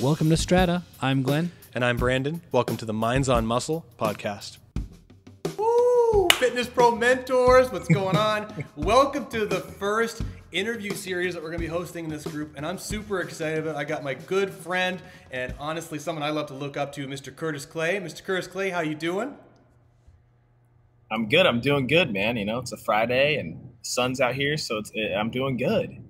Welcome to Strata. I'm Glenn. And I'm Brandon. Welcome to the Minds on Muscle podcast. Woo! Fitness Pro mentors, what's going on? Welcome to the first interview series that we're going to be hosting in this group, and I'm super excited about it. I got my good friend and honestly someone I love to look up to, Mr. Curtis Clay. Mr. Curtis Clay, how you doing? I'm good. I'm doing good, man. You know, it's a Friday and the sun's out here, so I'm doing good.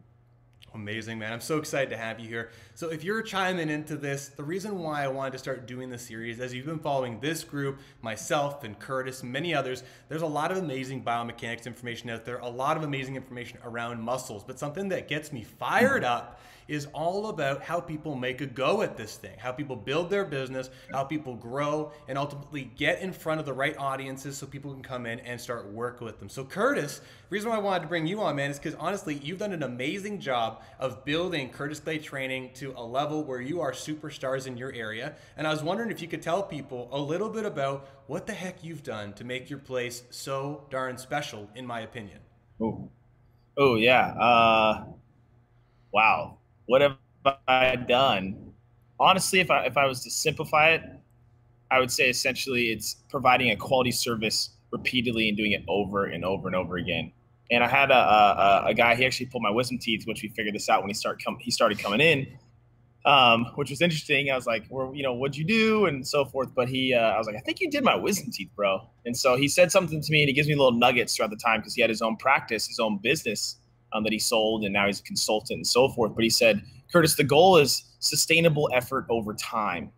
Amazing, man. I'm so excited to have you here. So if you're chiming into this, the reason why I wanted to start doing this series, as you've been following this group, myself and Curtis, many others, there's a lot of amazing biomechanics information out there, a lot of amazing information around muscles, but something that gets me fired up is all about how people make a go at this thing, how people build their business, how people grow, and ultimately get in front of the right audiences so people can come in and start working with them. So Curtis, the reason why I wanted to bring you on, man, is because honestly, you've done an amazing job of building Curtis Clay Training to a level where you are superstars in your area. And I was wondering if you could tell people a little bit about what the heck you've done to make your place so darn special, in my opinion. Oh yeah. Wow. What have I done? Honestly, if I was to simplify it, I would say essentially it's providing a quality service repeatedly and doing it over and over and over again. And I had a guy, he actually pulled my wisdom teeth, which we figured this out when he started coming in, which was interesting. I was like, well, you know, what'd you do? And so forth. But I was like, I think you did my wisdom teeth, bro. And so he said something to me and he gives me little nuggets throughout the time because he had his own practice, his own business that he sold, and now he's a consultant and so forth. But he said, Curtis, the goal is sustainable effort over time.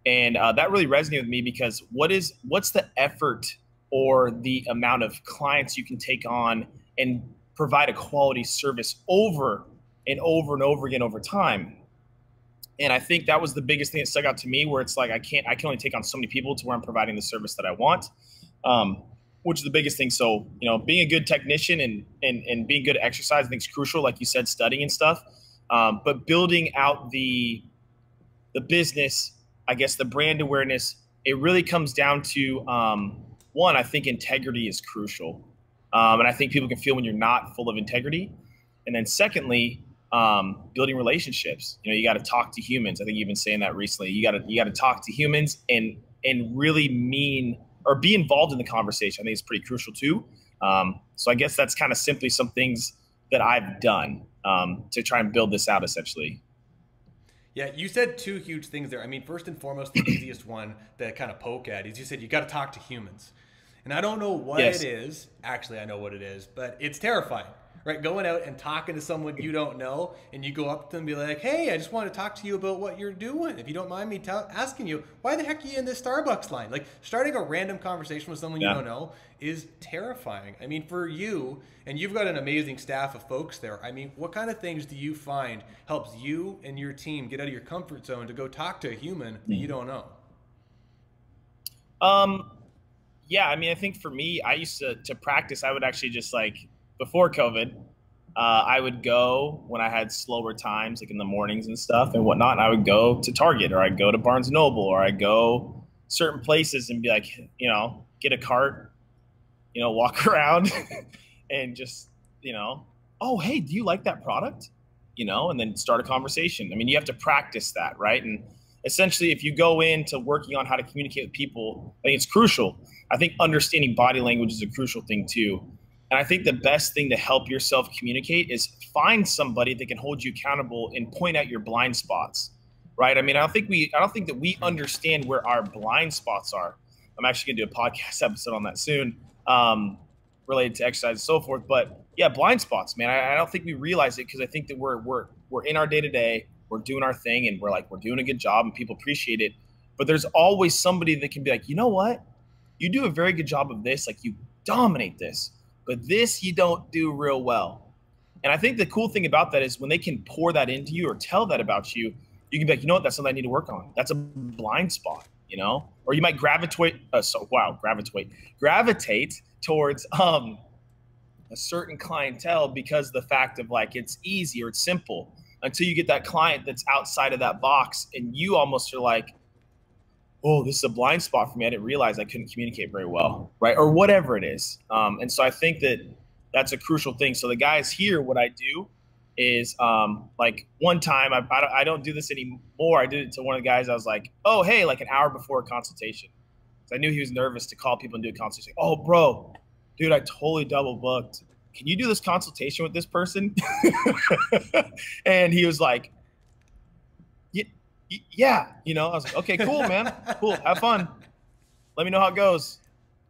And that really resonated with me because what's the effort or the amount of clients you can take on and provide a quality service over and over and over again over time? And I think that was the biggest thing that stuck out to me, where it's like I can only take on so many people to where I'm providing the service that I want, which is the biggest thing. So, you know, being a good technician and being good at exercise, I think is crucial, like you said, studying and stuff. But building out the business, I guess the brand awareness, it really comes down to, one, I think integrity is crucial. And I think people can feel when you're not full of integrity. And then secondly, building relationships. You know, you got to talk to humans. I think you've been saying that recently. You got to talk to humans and really mean or be involved in the conversation. I think it's pretty crucial too. So I guess that's kind of simply some things that I've done to try and build this out essentially. Yeah, you said two huge things there. I mean, first and foremost, the easiest one to kind of poke at is you said you got to talk to humans. And I don't know what it is. Actually, I know what it is, but it's terrifying, right? Going out and talking to someone you don't know, and you go up to them and be like, hey, I just want to talk to you about what you're doing. If you don't mind me asking you, why the heck are you in this Starbucks line? Like, starting a random conversation with someone you don't know is terrifying. I mean, for you, and you've got an amazing staff of folks there, I mean, what kind of things do you find helps you and your team get out of your comfort zone to go talk to a human that you don't know? Yeah, I mean, I think for me, I used to practice. I would actually just before COVID, I would go when I had slower times, like in the mornings and stuff and whatnot. And I would go to Target, or I'd go to Barnes & Noble, or I'd go certain places and be like, you know, get a cart, you know, walk around and just, you know, oh, hey, do you like that product? You know, and then start a conversation. I mean, you have to practice that, right? And essentially, if you go into working on how to communicate with people, I think it's crucial. I think understanding body language is a crucial thing too. And I think the best thing to help yourself communicate is find somebody that can hold you accountable and point out your blind spots, right? I mean, I don't think that we understand where our blind spots are. I'm actually gonna do a podcast episode on that soon, related to exercise and so forth. But yeah, blind spots, man. I don't think we realize it because I think that we're in our day to day, we're doing our thing, and we're doing a good job, and people appreciate it. But there's always somebody that can be like, you know what? You do a very good job of this. Like, you dominate this, but this you don't do real well. And I think the cool thing about that is when they can pour that into you or tell that about you, you can be like, you know what? That's something I need to work on. That's a blind spot, you know? Or you might gravitate towards a certain clientele because the fact of it's easy or it's simple, until you get that client that's outside of that box and you almost are like, oh, this is a blind spot for me. I didn't realize I couldn't communicate very well, right? Or whatever it is. And so I think that that's a crucial thing. So the guys here, what I do is like one time, I don't do this anymore. I did it to one of the guys. I was like, oh, hey, like an hour before a consultation. So I knew he was nervous to call people and do a consultation. Oh, bro, dude, I totally double booked. Can you do this consultation with this person? And he was like, yeah, you know, I was like, okay, cool, man. Cool. Have fun. Let me know how it goes.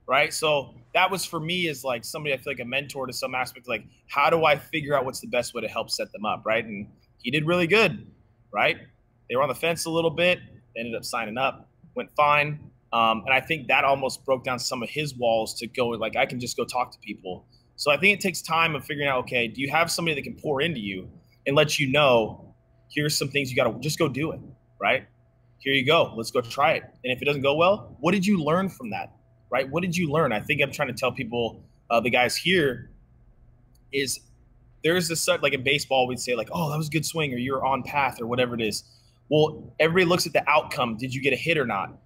Right. So that was for me as like somebody, I feel like a mentor to some aspect, like how do I figure out what's the best way to help set them up? Right. And he did really good. Right. They were on the fence a little bit. They ended up signing up, went fine. And I think that almost broke down some of his walls to go like, I can just go talk to people. So I think it takes time of figuring out, okay, do you have somebody that can pour into you and let you know, here's some things you got to just go do it. Right. Here you go. Let's go try it. And if it doesn't go well, what did you learn from that? Right? What did you learn? I think I'm trying to tell people, the guys here, is there's this, like in baseball, we'd say like, oh, that was a good swing, or you're on path, or whatever it is. Well, everybody looks at the outcome. Did you get a hit or not?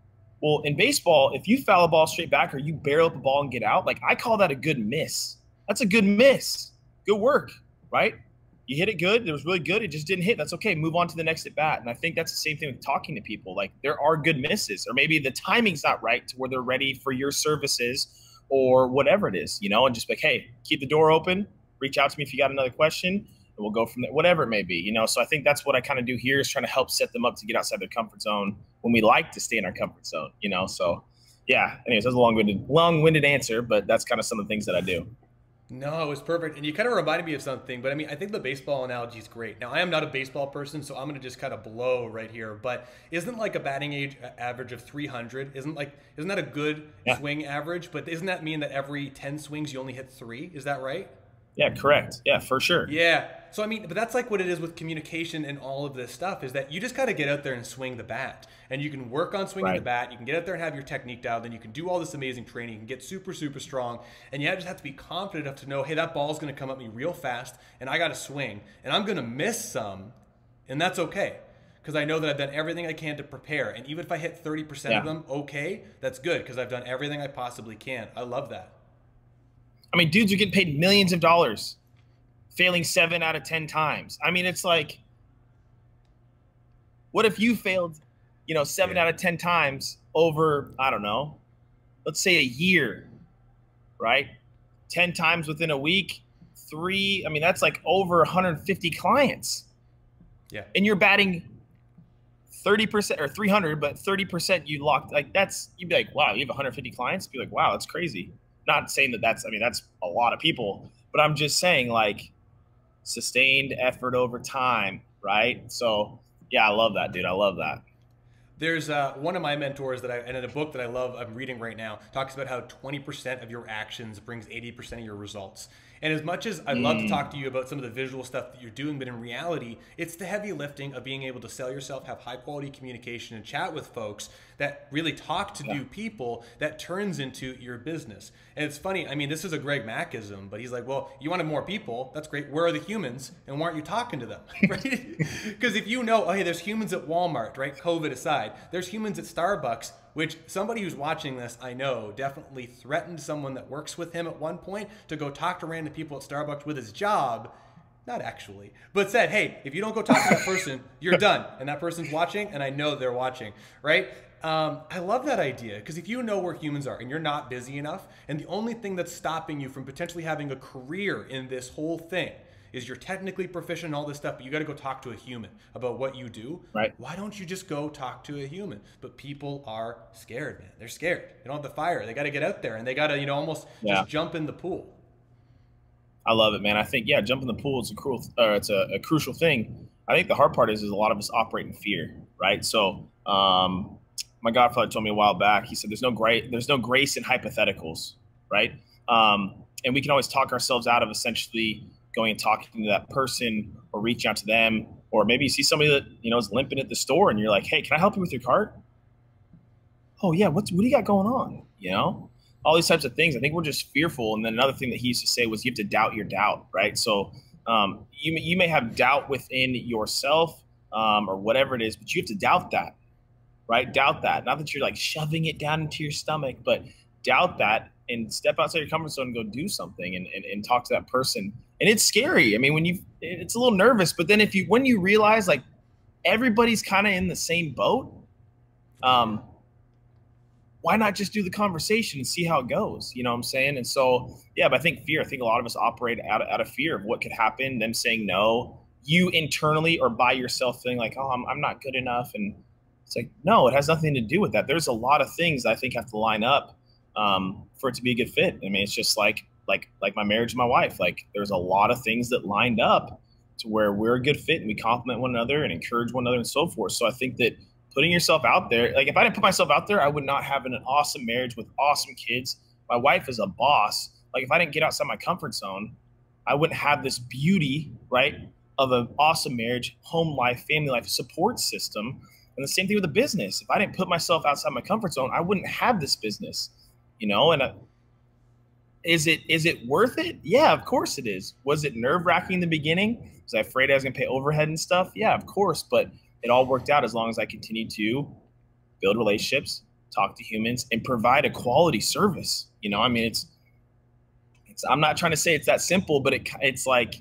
Well, in baseball, if you foul a ball straight back or you barrel up a ball and get out, like I call that a good miss. That's a good miss. Good work, right? You hit it good. It was really good. It just didn't hit. That's okay. Move on to the next at bat. And I think that's the same thing with talking to people. Like there are good misses, or maybe the timing's not right to where they're ready for your services or whatever it is, you know, and just like, hey, keep the door open, reach out to me if you got another question, and we'll go from there, whatever it may be, you know? So I think that's what I kind of do here, is trying to help set them up to get outside their comfort zone when we like to stay in our comfort zone, you know? So yeah, anyways, that's a long-winded answer, but that's kind of some of the things that I do. No, it was perfect. And you kind of reminded me of something, but I mean, I think the baseball analogy is great. Now, I am not a baseball person, so I'm going to just kind of blow right here, but isn't like a batting age average of 300, isn't that a good swing average? But doesn't that mean that every 10 swings you only hit 3? Is that right? Yeah, correct. Yeah, for sure. Yeah. So, I mean, but that's like what it is with communication and all of this stuff, is that you just got to get out there and swing the bat. And you can work on swinging the bat. You can get out there and have your technique down. Then you can do all this amazing training. You can get super, super strong. And you just have to be confident enough to know, hey, that ball's going to come at me real fast, and I got to swing. And I'm going to miss some, and that's okay. Because I know that I've done everything I can to prepare. And even if I hit 30% of them, okay, that's good, because I've done everything I possibly can. I love that. I mean, dudes are getting paid millions of dollars, failing 7 out of 10 times. I mean, it's like, what if you failed, 7 out of 10 times over, I don't know, let's say a year, right? 10 times within a week, 3, I mean, that's like over 150 clients. Yeah. And you're batting 30% or 300, but 30% you locked. Like you'd be like, wow, you have 150 clients? Be like, wow, that's crazy. Not saying that's a lot of people, but I'm just saying like sustained effort over time, right? So yeah, I love that, dude. I love that. There's one of my mentors and in a book that I love, I'm reading right now, talks about how 20% of your actions brings 80% of your results. And as much as I'd love to talk to you about some of the visual stuff that you're doing, but in reality, it's the heavy lifting of being able to sell yourself, have high quality communication, and chat with folks that really talk to new people that turns into your business. And it's funny, I mean, this is a Greg Mackism, but he's like, well, you wanted more people. That's great. Where are the humans? And why aren't you talking to them? Right? Because if you know, oh, hey, there's humans at Walmart, right? COVID aside, there's humans at Starbucks, which somebody who's watching this, I know, definitely threatened someone that works with him at one point to go talk to random people at Starbucks with his job. Not actually, but said, hey, if you don't go talk to that person, you're done. And that person's watching, and I know they're watching, right? I love that idea, because if you know where humans are and you're not busy enough, and the only thing that's stopping you from potentially having a career in this whole thing is you're technically proficient in all this stuff, but you got to go talk to a human about what you do. Right. Why don't you just go talk to a human? But people are scared, man. They're scared. They don't have the fire. They got to get out there, and they got to, almost just jump in the pool. I love it, man. I think, jumping in the pool is it's a crucial thing. I think the hard part is a lot of us operate in fear, right? So, my godfather told me a while back, he said, there's no grace in hypotheticals, right? And we can always talk ourselves out of essentially going and talking to that person or reaching out to them. Or maybe you see somebody that, is limping at the store and you're like, hey, can I help you with your cart? Oh yeah. What do you got going on? All these types of things. I think we're just fearful. And then another thing that he used to say was you have to doubt your doubt, right? So you may have doubt within yourself or whatever it is, but you have to doubt that, right? Doubt that. Not that you're like shoving it down into your stomach, but doubt that and step outside your comfort zone and go do something and talk to that person And it's scary. I mean, it's a little nervous, but then when you realize like everybody's kind of in the same boat, why not just do the conversation and see how it goes? You know what I'm saying? And so, yeah, but I think a lot of us operate out of fear of what could happen, them saying no, you internally or by yourself feeling like, oh, I'm not good enough. And it's like, no, it has nothing to do with that. There's a lot of things I think have to line up for it to be a good fit. I mean, it's just like my marriage with my wife. Like there's a lot of things that lined up to where we're a good fit and we complement one another and encourage one another and so forth. So I think that putting yourself out there, like if I didn't put myself out there, I would not have an awesome marriage with awesome kids. My wife is a boss. Like if I didn't get outside my comfort zone, I wouldn't have this beauty, right, of an awesome marriage, home life, family life, support system. And the same thing with the business. If I didn't put myself outside my comfort zone, I wouldn't have this business, you know? And is it worth it? Yeah, of course it is. Was it nerve-wracking in the beginning? Was I afraid I was going to pay overhead and stuff? Yeah, of course. But it all worked out as long as I continued to build relationships, talk to humans, and provide a quality service. You know, I mean, it's I'm not trying to say it's that simple, but it's like,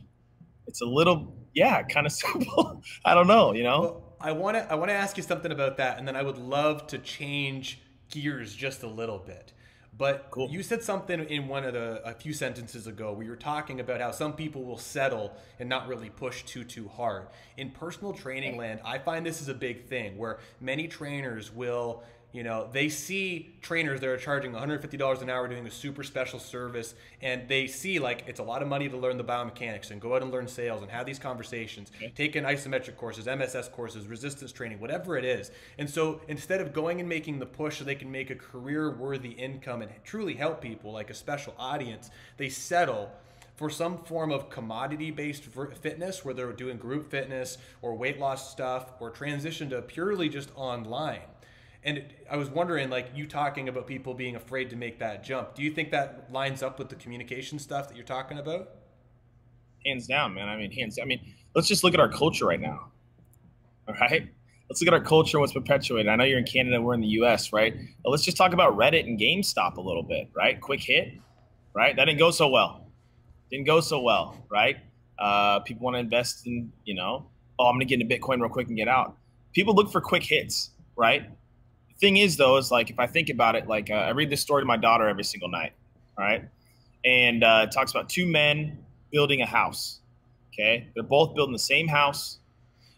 it's a little, yeah, kind of simple. I don't know, you know? Well, I want to ask you something about that, and then I would love to change gears just a little bit. But cool. You said something in a few sentences ago where you were talking about how some people will settle and not really push too hard. In personal training land, I find this is a big thing where many trainers will, you know, they see trainers that are charging $150 an hour doing a super special service, and they see like it's a lot of money to learn the biomechanics and go out and learn sales and have these conversations, take in isometric courses, MSS courses, resistance training, whatever it is. And so instead of going and making the push so they can make a career-worthy income and truly help people like a special audience, they settle for some form of commodity-based fitness where they're doing group fitness or weight loss stuff or transition to purely just online. And I was wondering, like you talking about people being afraid to make that jump. Do you think that lines up with the communication stuff that you're talking about? Hands down, man. I mean, hands down. I mean, let's just look at our culture right now. All right. Let's look at our culture and what's perpetuated. I know you're in Canada, we're in the US, right? But let's just talk about Reddit and GameStop a little bit, right? Quick hit, right? That didn't go so well. Right? People want to invest in, you know, oh, I'm going to get into Bitcoin real quick and get out. People look for quick hits, right? Thing is though, is like, if I think about it, like I read this story to my daughter every single night. All right. And it talks about two men building a house. Okay. They're both building the same house.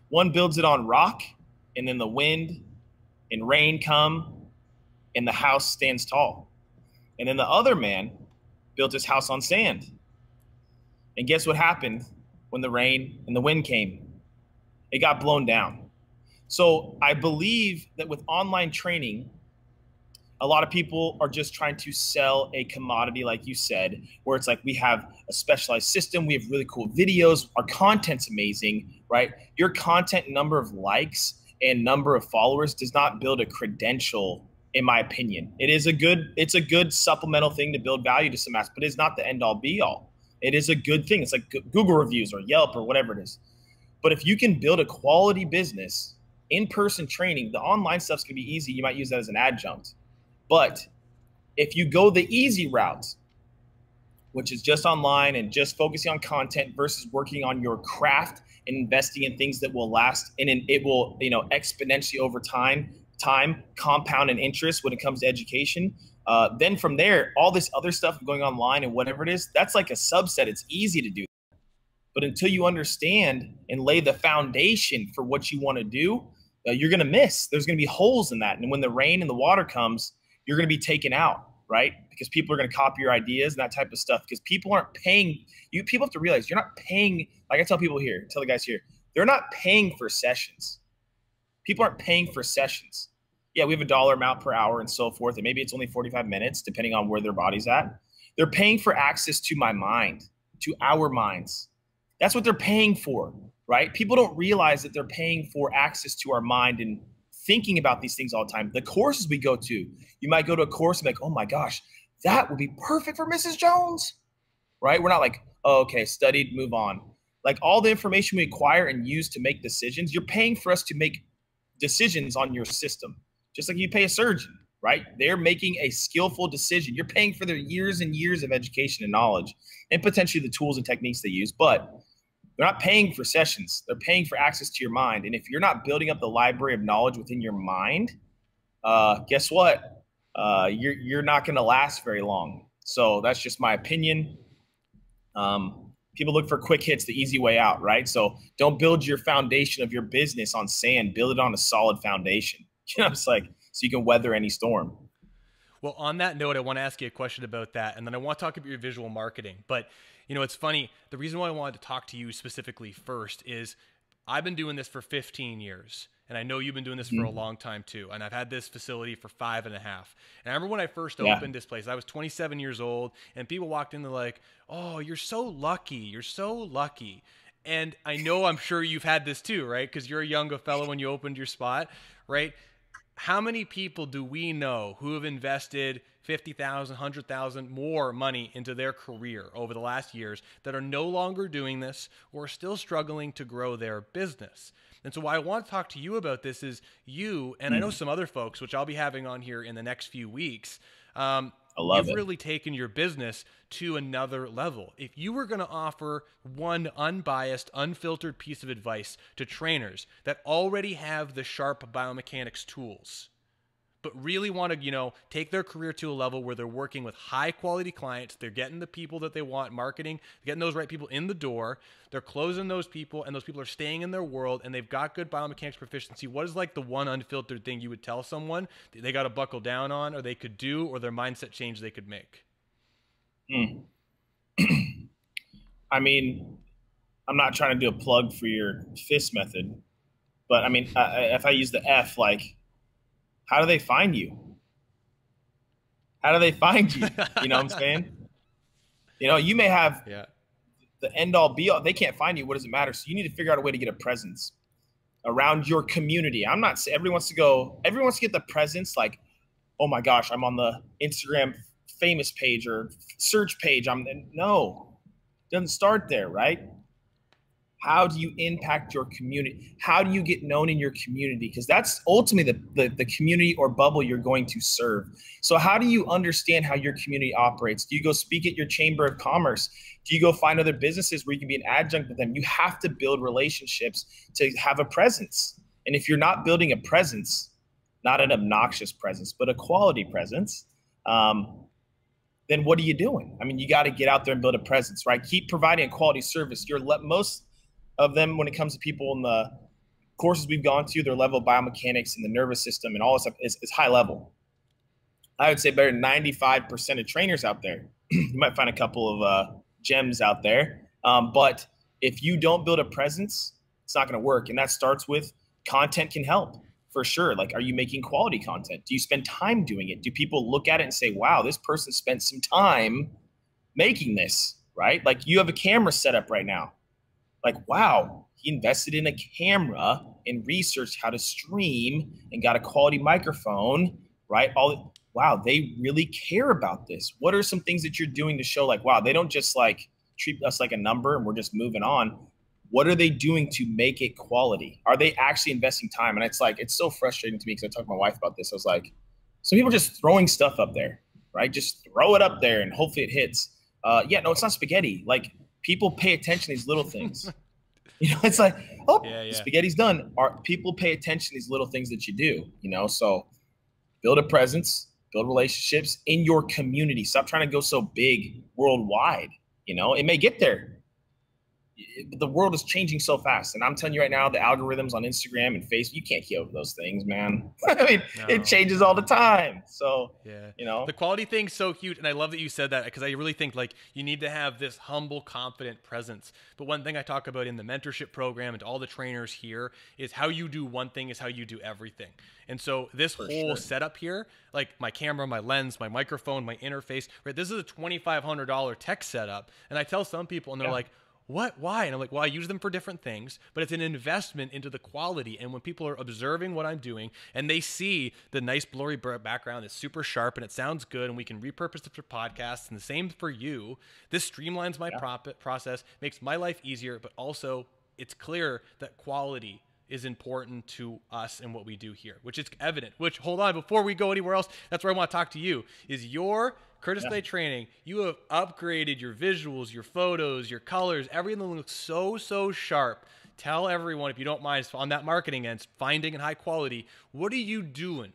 One builds it on rock, and then the wind and rain come and the house stands tall. And then the other man built his house on sand. And guess what happened when the rain and the wind came? It got blown down. So I believe that with online training, a lot of people are just trying to sell a commodity, like you said, where it's like we have a specialized system, we have really cool videos, our content's amazing, right? Your content, number of likes and number of followers does not build a credential, in my opinion. It's a good supplemental thing to build value to some aspect, but it's not the end all be all. It is a good thing. It's like Google reviews or Yelp or whatever it is. But if you can build a quality business, in-person training, the online stuff's gonna be easy. You might use that as an adjunct. But if you go the easy route, which is just online and just focusing on content versus working on your craft and investing in things that will last, and it will, you know, exponentially over time compound in interest when it comes to education. Then from there, all this other stuff going online and whatever it is, that's like a subset. It's easy to do. But until you understand and lay the foundation for what you want to do, you're going to miss. There's going to be holes in that. And when the rain and the water comes, you're going to be taken out, right? Because people are going to copy your ideas and that type of stuff. Because people aren't paying you. People have to realize you're not paying. Like I tell people here, tell the guys here, they're not paying for sessions. People aren't paying for sessions. Yeah, we have $1 amount per hour and so forth. And maybe it's only 45 minutes, depending on where their body's at. They're paying for access to my mind, to our minds. That's what they're paying for, right? People don't realize that they're paying for access to our mind and thinking about these things all the time. The courses we go to, you might go to a course and be like, oh my gosh, that would be perfect for Mrs. Jones, right? We're not like, oh, okay, studied, move on. Like all the information we acquire and use to make decisions, you're paying for us to make decisions on your system, just like you pay a surgeon. right? They're making a skillful decision. You're paying for their years and years of education and knowledge and potentially the tools and techniques they use, but they're not paying for sessions. They're paying for access to your mind. And if you're not building up the library of knowledge within your mind, guess what? You're not going to last very long. So that's just my opinion. People look for quick hits, the easy way out, right? So don't build your foundation of your business on sand. Build it on a solid foundation. You know, it's like so you can weather any storm. Well, on that note, I want to ask you a question about that, and then I want to talk about your visual marketing. But, you know, it's funny. The reason why I wanted to talk to you specifically first is I've been doing this for 15 years, and I know you've been doing this for a long time too. And I've had this facility for 5.5. And I remember when I first opened this place, I was 27 years old, and people walked in, they're like, "Oh, you're so lucky. You're so lucky." And I know, I'm sure you've had this too, right? Because you're a younger fellow when you opened your spot, right? How many people do we know who have invested 50,000, 100,000 more money into their career over the last years that are no longer doing this or are still struggling to grow their business? And so why I want to talk to you about this is you, and I know some other folks, which I'll be having on here in the next few weeks. You've really taken your business to another level. If you were going to offer one unbiased, unfiltered piece of advice to trainers that already have the sharp biomechanics tools, but really want to, you know, take their career to a level where they're working with high quality clients, they're getting the people that they want, marketing, getting those right people in the door, they're closing those people, and those people are staying in their world, and they've got good biomechanics proficiency, what is like the one unfiltered thing you would tell someone that they got to buckle down on, or they could do, or their mindset change they could make? I mean, I'm not trying to do a plug for your FIST method, but I mean, if I use the F, like, how do they find you? How do they find you? You know what I'm saying? You know, you may have the end all be all. They can't find you. What does it matter? So you need to figure out a way to get a presence around your community. I'm not saying everyone wants to get the presence like, oh my gosh, I'm on the Instagram famous page or search page. No, it doesn't start there, right? How do you impact your community? How do you get known in your community? Because that's ultimately the community or bubble you're going to serve. So how do you understand how your community operates? Do you go speak at your chamber of commerce? Do you go find other businesses where you can be an adjunct with them? You have to build relationships to have a presence. And if you're not building a presence, not an obnoxious presence, but a quality presence, then what are you doing? I mean, you got to get out there and build a presence, right? Keep providing a quality service. Most of them, when it comes to people in the courses we've gone to, their level of biomechanics and the nervous system and all this stuff is high level. I would say better than 95% of trainers out there. You might find a couple of gems out there. But if you don't build a presence, it's not going to work. And that starts with content can help for sure. Like, are you making quality content? Do you spend time doing it? Do people look at it and say, wow, this person spent some time making this, right? Like, you have a camera set up right now. Like, wow, he invested in a camera and researched how to stream and got a quality microphone, right? Wow, they really care about this. What are some things that you're doing to show like, wow, they don't just like treat us like a number and we're just moving on. What are they doing to make it quality? Are they actually investing time? And it's like, it's so frustrating to me because I talked to my wife about this. I was like, some people are just throwing stuff up there, right? Just throw it up there and hopefully it hits. No, it's not spaghetti. Like, people pay attention to these little things. You know, it's like, the spaghetti's done. People pay attention to these little things that you do, you know? So build a presence, build relationships in your community. Stop trying to go so big worldwide. You know, it may get there. The world is changing so fast. And I'm telling you right now, the algorithms on Instagram and Facebook, you can't keep up with those things, man. I mean, it changes all the time. So, you know. The quality thing's so huge. And I love that you said that because I really think like you need to have this humble, confident presence. But one thing I talk about in the mentorship program and to all the trainers here is how you do one thing is how you do everything. And so this whole setup here, like my camera, my lens, my microphone, my interface, right? This is a $2,500 tech setup. And I tell some people and they're like, what? Why? And I'm like, well, I use them for different things, but it's an investment into the quality. And when people are observing what I'm doing and they see the nice blurry background that's super sharp and it sounds good and we can repurpose it for podcasts and the same for you, this streamlines my process, makes my life easier, but also it's clear that quality is important to us and what we do here, which is evident. Which, hold on, before we go anywhere else, that's where I want to talk to you, is your Curtis Clay training. You have upgraded your visuals, your photos, your colors, everything looks so sharp. Tell everyone, if you don't mind, on that marketing end, finding and high quality, what are you doing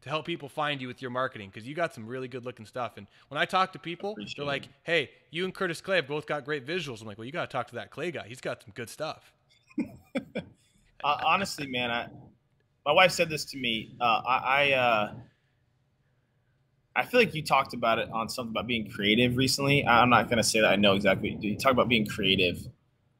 to help people find you with your marketing? Because you got some really good looking stuff. And when I talk to people, they're like, hey, you and Curtis Clay have both got great visuals. I'm like, well, you got to talk to that Clay guy. He's got some good stuff. Honestly, man, my wife said this to me. I feel like you talked about it on something about being creative recently. I'm not going to say that I know exactly what you do. You talk about being creative.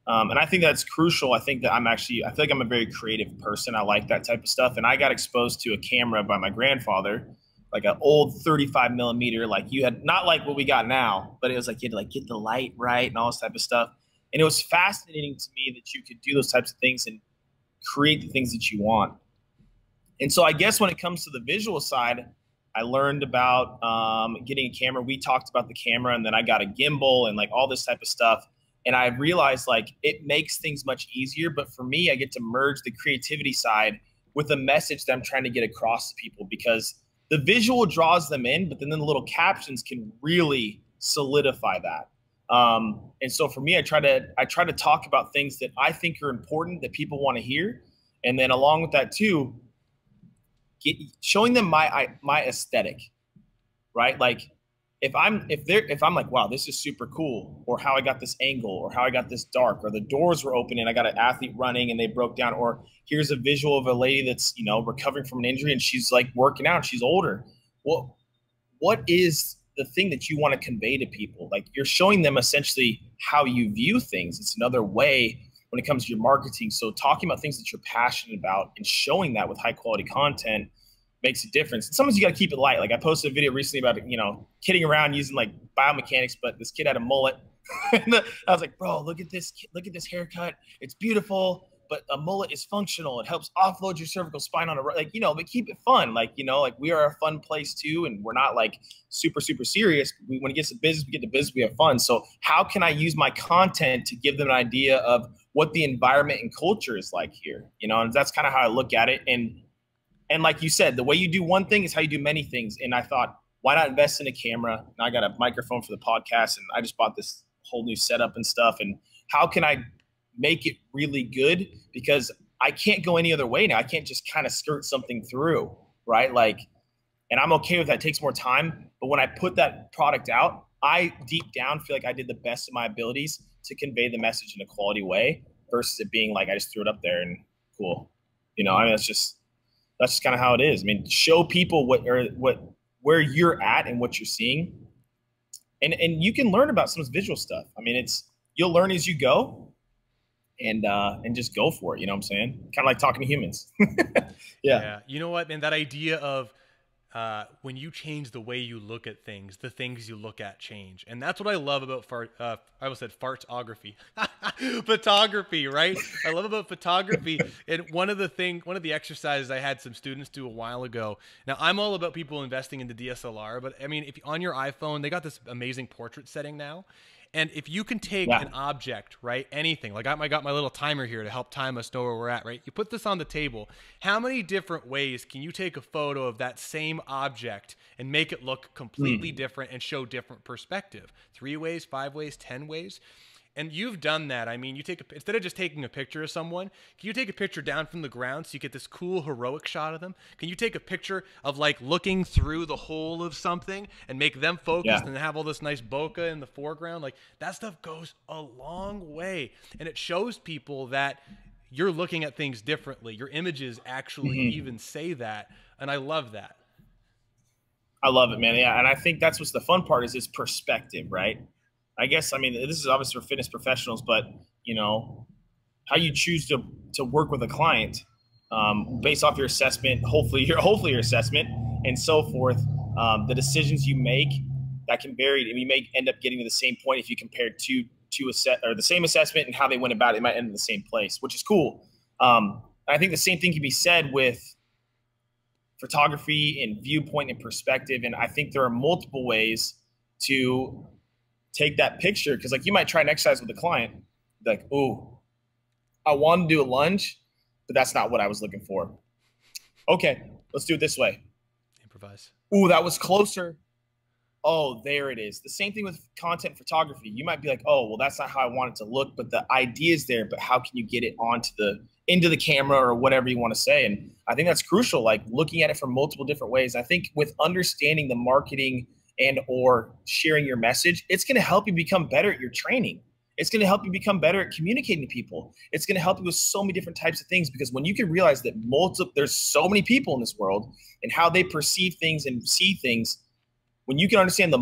And I think that's crucial. I think that I feel like I'm a very creative person. I like that type of stuff. And I got exposed to a camera by my grandfather, like an old 35 millimeter, like you had, not like what we got now, but it was like, you had to like get the light right and all this type of stuff. And it was fascinating to me that you could do those types of things and create the things that you want. And so I guess when it comes to the visual side, I learned about getting a camera. We talked about the camera, and then I got a gimbal and like all this type of stuff. And I realized like it makes things much easier. But for me, I get to merge the creativity side with the message that I'm trying to get across to people, because the visual draws them in, but then the little captions can really solidify that. And so for me, I try to talk about things that I think are important that people want to hear. And then along with that too, showing them my aesthetic, right? Like if I'm like, wow, this is super cool, or how I got this angle, or how I got this dark, or the doors were open and I got an athlete running and they broke down, or here's a visual of a lady that's, recovering from an injury and she's like working out, she's older. Well, what is the thing that you want to convey to people? Like, you're showing them essentially how you view things. It's another way when it comes to your marketing. So talking about things that you're passionate about and showing that with high quality content makes a difference. And sometimes you got to keep it light. Like I posted a video recently about, kidding around using like biomechanics, but this kid had a mullet. And I was like, bro, look at this haircut. It's beautiful, but a mullet is functional. It helps offload your cervical spine on but keep it fun. Like we are a fun place too. And we're not like super, super serious. When it gets to business, we get to business, we have fun. So how can I use my content to give them an idea of what the environment and culture is like here? And that's kind of how I look at it. And like you said, the way you do one thing is how you do many things. And I thought, why not invest in a camera? And I got a microphone for the podcast, and I just bought this whole new setup and stuff. And how can I make it really good? Because I can't go any other way now. I can't just kind of skirt something through, right? Like, and I'm okay with that. It takes more time. But when I put that product out, I deep down feel like I did the best of my abilities to convey the message in a quality way, versus it being like I just threw it up there and cool. That's just kind of how it is. I mean, show people where you're at and what you're seeing. And you can learn about some visual stuff. I mean, you'll learn as you go, and just go for it. You know what I'm saying? Kind of like talking to humans. Yeah. You know what, man, that idea of when you change the way you look at things, the things you look at change. And that's what I love about I almost said fartography. Photography, right? I love about photography. And one of the exercises I had some students do a while ago. Now, I'm all about people investing into DSLR, but I mean, if on your iPhone, they got this amazing portrait setting now. And if you can take an object, right, anything, like I got my little timer here to help time us know where we're at, right? You put this on the table. How many different ways can you take a photo of that same object and make it look completely different and show different perspective? 3 ways, 5 ways, 10 ways? And you've done that. I mean, instead of just taking a picture of someone, can you take a picture down from the ground so you get this cool heroic shot of them? Can you take a picture of like looking through the hole of something and make them focused and have all this nice bokeh in the foreground? Like, that stuff goes a long way. And it shows people that you're looking at things differently. Your images actually even say that. And I love that. I love it, man. Yeah. And I think that's what's the fun part is perspective, right? I guess, I mean, this is obviously for fitness professionals, but how you choose to work with a client based off your assessment, hopefully your assessment and so forth, the decisions you make that can vary. And you may end up getting to the same point if you compare two or the same assessment and how they went about it, might end in the same place, which is cool. I think the same thing can be said with photography and viewpoint and perspective. And I think there are multiple ways to take that picture, because like you might try an exercise with a client, like, oh, I want to do a lunge, but that's not what I was looking for. Okay, let's do it this way. Improvise. Ooh, that was closer. Oh, there it is. The same thing with content photography. You might be like, oh, well, that's not how I want it to look, but the idea is there, but how can you get it into the camera or whatever you want to say? And I think that's crucial, like looking at it from multiple different ways. I think with understanding the marketing and or sharing your message, it's going to help you become better at your training. It's going to help you become better at communicating to people. It's going to help you with so many different types of things, because when you can realize that there's so many people in this world and how they perceive things and see things, when you can understand the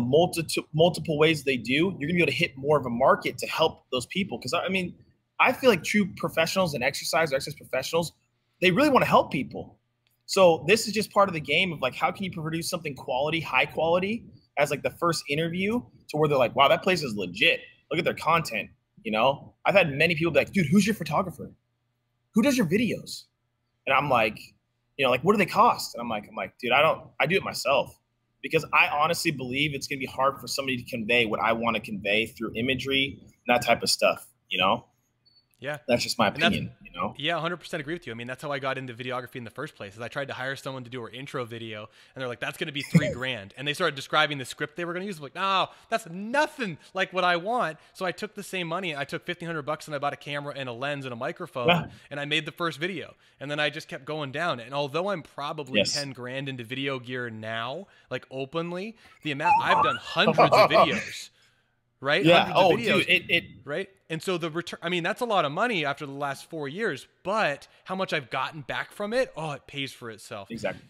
multiple ways they do, you're going to be able to hit more of a market to help those people. Because I mean, I feel like true professionals in exercise professionals, they really want to help people. So this is just part of the game of like, how can you produce something quality, high quality as like the first interview to where they're like, wow, that place is legit. Look at their content. You know, I've had many people be like, dude, who's your photographer? Who does your videos? And I'm like, you know, like, what do they cost? And I'm like, dude, I do it myself, because I honestly believe it's going to be hard for somebody to convey what I want to convey through imagery and that type of stuff, you know? Yeah. That's just my opinion, you know? Yeah, 100% agree with you. I mean, that's how I got into videography in the first place. Is I tried to hire someone to do our intro video, and they're like, that's going to be $3,000. And they started describing the script they were going to use. I'm like, no, that's nothing like what I want. So I took the same money. I took $1,500 and I bought a camera and a lens and a microphone, and I made the first video. And then I just kept going down. And although I'm probably $10,000 into video gear now, like openly, the amount I've done hundreds of videos. Right? Yeah. Oh, videos, dude, right? And so the return, I mean, that's a lot of money after the last 4 years, but how much I've gotten back from it, oh, it pays for itself. Exactly.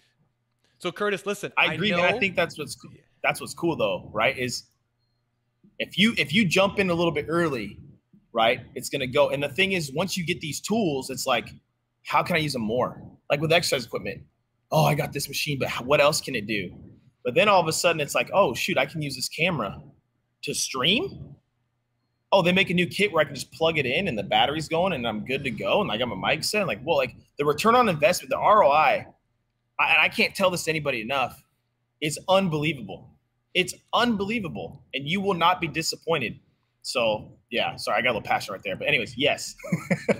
So Curtis, listen, I agree. And I think that's what's cool though, right? Is if you jump in a little bit early, right, it's going to go. And the thing is, once you get these tools, it's like, how can I use them more? Like with exercise equipment. Oh, I got this machine, but what else can it do? But then all of a sudden it's like, oh shoot, I can use this camera to stream. Oh, they make a new kit where I can just plug it in and the battery's going and I'm good to go. And I got my mic set. Like, well, like the return on investment, the ROI, and I can't tell this to anybody enough, is unbelievable. It's unbelievable. And you will not be disappointed. So yeah, sorry, I got a little passion right there. But anyways, yes.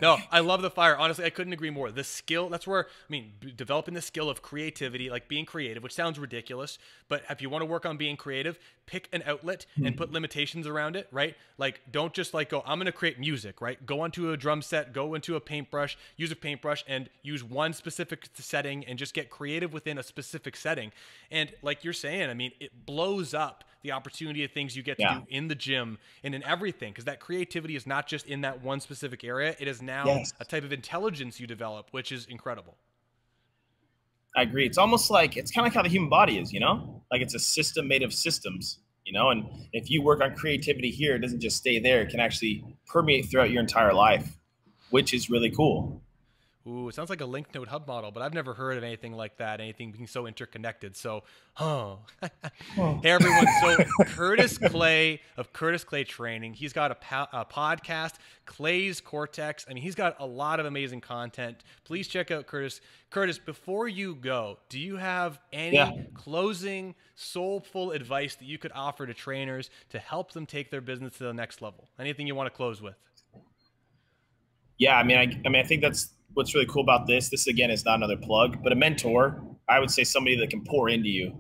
No, I love the fire. Honestly, I couldn't agree more. The skill, that's where, I mean, developing the skill of creativity, like being creative, which sounds ridiculous, but if you want to work on being creative, pick an outlet and put limitations around it, right? Like, don't just like go, I'm going to create music, right? Go onto a drum set, go into a paintbrush, use a paintbrush and use one specific setting and just get creative within a specific setting. And like you're saying, I mean, it blows up the opportunity of things you get to do in the gym and in everything, because that creativity is not just in that one specific area. It is now a type of intelligence you develop, which is incredible. I agree. It's almost like, it's kind of like how the human body is, you know, like it's a system made of systems, you know, and if you work on creativity here, it doesn't just stay there. It can actually permeate throughout your entire life, which is really cool. Ooh, it sounds like a link node hub model, but I've never heard of anything like that, anything being so interconnected. So, Hey, everyone. So Curtis Clay of Curtis Clay Training, he's got a podcast, Clay's Cortex. I mean, he's got a lot of amazing content. Please check out Curtis. Curtis, before you go, do you have any closing, soulful advice that you could offer to trainers to help them take their business to the next level? Anything you want to close with? Yeah, I mean, I think that's what's really cool about this. This again is not another plug, but a mentor. I would say somebody that can pour into you,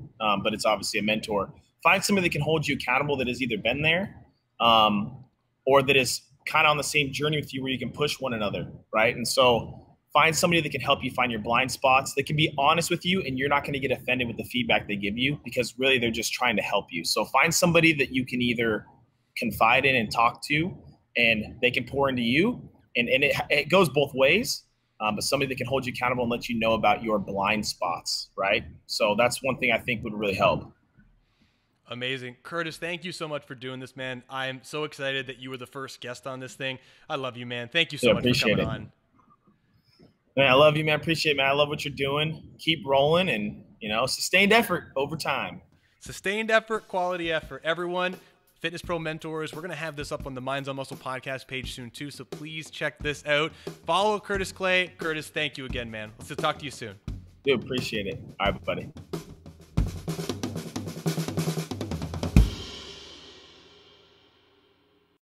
but it's obviously a mentor. Find somebody that can hold you accountable, that has either been there, or that is kind of on the same journey with you, where you can push one another, right? And so find somebody that can help you find your blind spots, that can be honest with you, and you're not going to get offended with the feedback they give you, because really they're just trying to help you. So find somebody that you can either confide in and talk to, and they can pour into you. And it goes both ways, but somebody that can hold you accountable and let you know about your blind spots, right? So that's one thing I think would really help. Amazing. Curtis, thank you so much for doing this, man. I'm so excited that you were the first guest on this thing. I love you, man. Thank you so much for coming on. Man, I love you, man. Appreciate it, man. I love what you're doing. Keep rolling, and, you know, sustained effort over time. Sustained effort, quality effort. Everyone, Fitness Pro Mentors, we're going to have this up on the Minds on Muscle podcast page soon too, so please check this out. Follow Curtis Clay. Curtis, thank you again, man. Let's talk to you soon. Dude, appreciate it. All right, buddy.